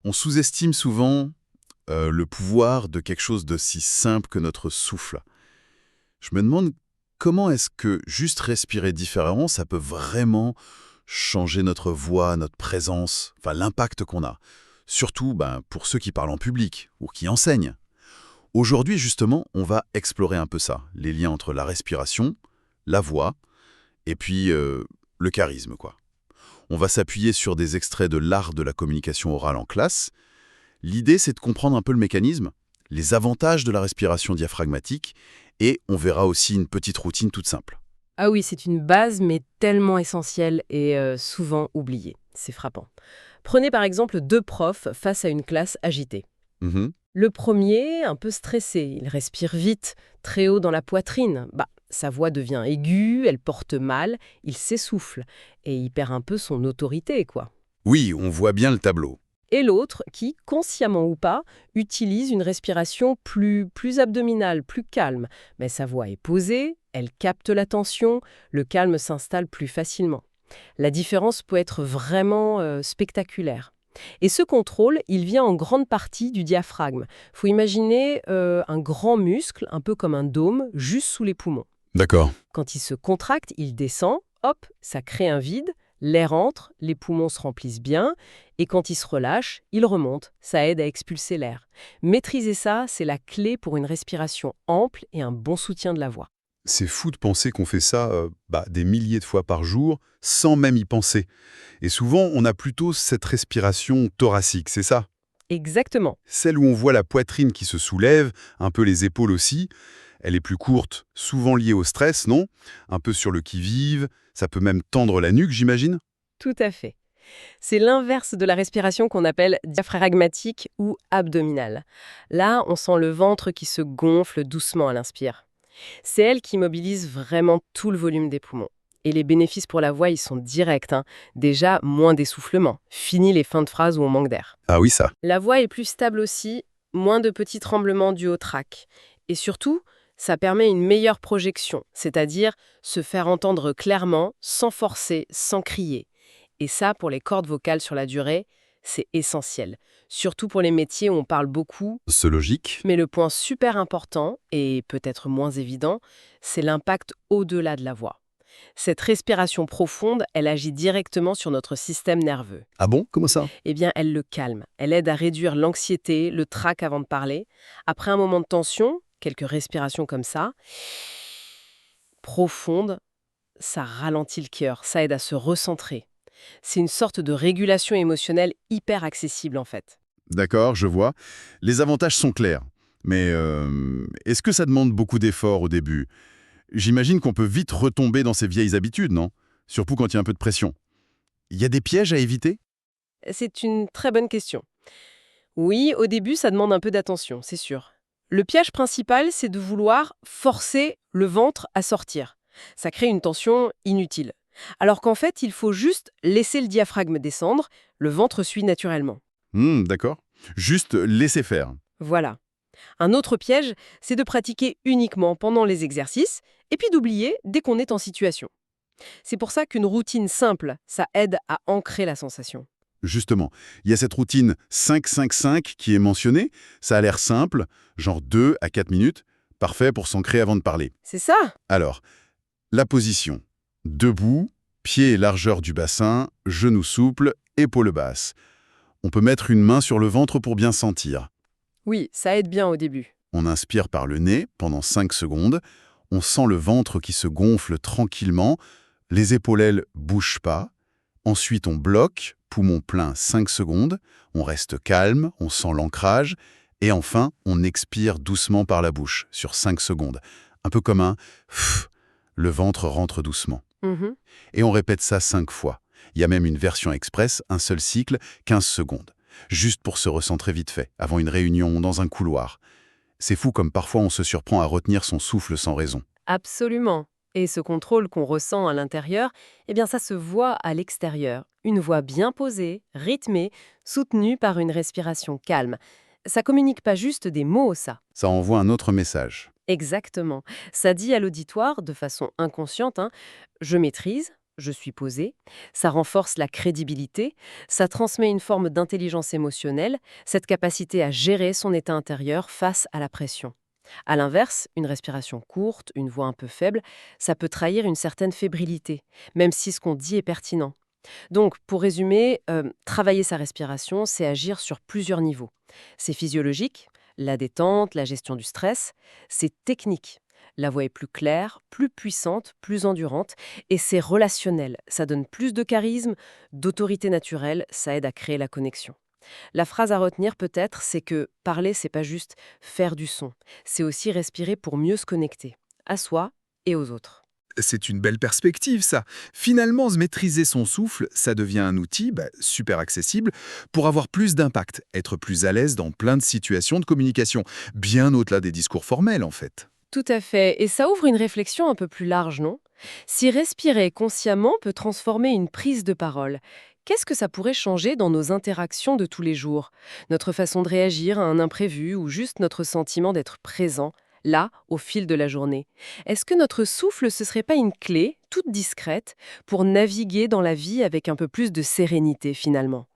On sous-estime souvent le pouvoir de quelque chose de si simple que notre souffle. Je me demande comment est-ce que juste respirer différemment, ça peut vraiment changer notre voix, notre présence, enfin l'impact qu'on a. Surtout pour ceux qui parlent en public ou qui enseignent. Aujourd'hui, justement, on va explorer un peu ça, les liens entre la respiration, la voix et puis le charisme, quoi. On va s'appuyer sur des extraits de l'art de la communication orale en classe. L'idée, c'est de comprendre un peu le mécanisme, les avantages de la respiration diaphragmatique, et on verra aussi une petite routine toute simple. Ah oui, c'est une base, mais tellement essentielle et souvent oubliée. C'est frappant. Prenez par exemple deux profs face à une classe agitée. Mhm. Le premier, un peu stressé, il respire vite, très haut dans la poitrine. Sa voix devient aiguë, elle porte mal, il s'essouffle et il perd un peu son autorité, quoi. Oui, on voit bien le tableau. Et l'autre qui, consciemment ou pas, utilise une respiration plus abdominale, plus calme. Mais sa voix est posée, elle capte l'attention, le calme s'installe plus facilement. La différence peut être vraiment spectaculaire. Et ce contrôle, il vient en grande partie du diaphragme. Faut imaginer un grand muscle, un peu comme un dôme, juste sous les poumons. D'accord. Quand il se contracte, il descend, hop, ça crée un vide, l'air entre, les poumons se remplissent bien, et quand il se relâche, il remonte, ça aide à expulser l'air. Maîtriser ça, c'est la clé pour une respiration ample et un bon soutien de la voix. C'est fou de penser qu'on fait ça des milliers de fois par jour, sans même y penser. Et souvent, on a plutôt cette respiration thoracique, c'est ça? Exactement. Celle où on voit la poitrine qui se soulève, un peu les épaules aussi. Elle est plus courte, souvent liée au stress, non? Un peu sur le qui-vive, ça peut même tendre la nuque, j'imagine? Tout à fait. C'est l'inverse de la respiration qu'on appelle diaphragmatique ou abdominale. Là, on sent le ventre qui se gonfle doucement à l'inspire. C'est elle qui mobilise vraiment tout le volume des poumons. Et les bénéfices pour la voix, ils sont directs, hein. Déjà, moins d'essoufflement. Fini les fins de phrases où on manque d'air. Ah oui, ça. La voix est plus stable aussi, moins de petits tremblements dus au trac. Et surtout, ça permet une meilleure projection, c'est-à-dire se faire entendre clairement, sans forcer, sans crier. Et ça, pour les cordes vocales sur la durée, c'est essentiel. Surtout pour les métiers où on parle beaucoup. C'est logique. Mais le point super important, et peut-être moins évident, c'est l'impact au-delà de la voix. Cette respiration profonde, elle agit directement sur notre système nerveux. Ah bon? Comment ça? Eh bien, elle le calme. Elle aide à réduire l'anxiété, le trac avant de parler. Après un moment de tension, quelques respirations comme ça, profondes, ça ralentit le cœur, ça aide à se recentrer. C'est une sorte de régulation émotionnelle hyper accessible en fait. D'accord, je vois. Les avantages sont clairs. Mais est-ce que ça demande beaucoup d'efforts au début? J'imagine qu'on peut vite retomber dans ses vieilles habitudes, non? Surtout quand il y a un peu de pression. Il y a des pièges à éviter? C'est une très bonne question. Oui, au début, ça demande un peu d'attention, c'est sûr. Le piège principal, c'est de vouloir forcer le ventre à sortir. Ça crée une tension inutile. Alors qu'en fait, il faut juste laisser le diaphragme descendre, le ventre suit naturellement. D'accord. Juste laisser faire. Voilà. Un autre piège, c'est de pratiquer uniquement pendant les exercices et puis d'oublier dès qu'on est en situation. C'est pour ça qu'une routine simple, ça aide à ancrer la sensation. Justement, il y a cette routine 5-5-5 qui est mentionnée. Ça a l'air simple, genre 2 à 4 minutes. Parfait pour s'ancrer avant de parler. C'est ça? Alors, la position. Debout, pieds et largeur du bassin, genoux souples, épaules basses. On peut mettre une main sur le ventre pour bien sentir. Oui, ça aide bien au début. On inspire par le nez pendant 5 secondes. On sent le ventre qui se gonfle tranquillement. Les épaules bougent pas. Ensuite, on bloque, poumon plein 5 secondes. On reste calme, on sent l'ancrage. Et enfin, on expire doucement par la bouche sur 5 secondes. Un peu comme un pff, le ventre rentre doucement. Mhm. Et on répète ça 5 fois. Il y a même une version express, un seul cycle, 15 secondes. Juste pour se recentrer vite fait, avant une réunion, dans un couloir. C'est fou comme parfois on se surprend à retenir son souffle sans raison. Absolument. Et ce contrôle qu'on ressent à l'intérieur, eh bien ça se voit à l'extérieur. Une voix bien posée, rythmée, soutenue par une respiration calme. Ça communique pas juste des mots, ça. Ça envoie un autre message. Exactement. Ça dit à l'auditoire, de façon inconsciente, hein, je maîtrise, je suis posé, ça renforce la crédibilité, ça transmet une forme d'intelligence émotionnelle, cette capacité à gérer son état intérieur face à la pression. À l'inverse, une respiration courte, une voix un peu faible, ça peut trahir une certaine fébrilité, même si ce qu'on dit est pertinent. Donc, pour résumer, travailler sa respiration, c'est agir sur plusieurs niveaux. C'est physiologique, la détente, la gestion du stress. C'est technique. La voix est plus claire, plus puissante, plus endurante. Et c'est relationnel. Ça donne plus de charisme, d'autorité naturelle, ça aide à créer la connexion. La phrase à retenir peut-être, c'est que parler, c'est pas juste faire du son. C'est aussi respirer pour mieux se connecter, à soi et aux autres. C'est une belle perspective, ça. Finalement, se maîtriser son souffle, ça devient un outil super accessible pour avoir plus d'impact, être plus à l'aise dans plein de situations de communication, bien au-delà des discours formels, en fait. Tout à fait. Et ça ouvre une réflexion un peu plus large, non? Si respirer consciemment peut transformer une prise de parole, qu'est-ce que ça pourrait changer dans nos interactions de tous les jours? Notre façon de réagir à un imprévu ou juste notre sentiment d'être présent, là, au fil de la journée? Est-ce que notre souffle, ce serait pas une clé, toute discrète, pour naviguer dans la vie avec un peu plus de sérénité finalement?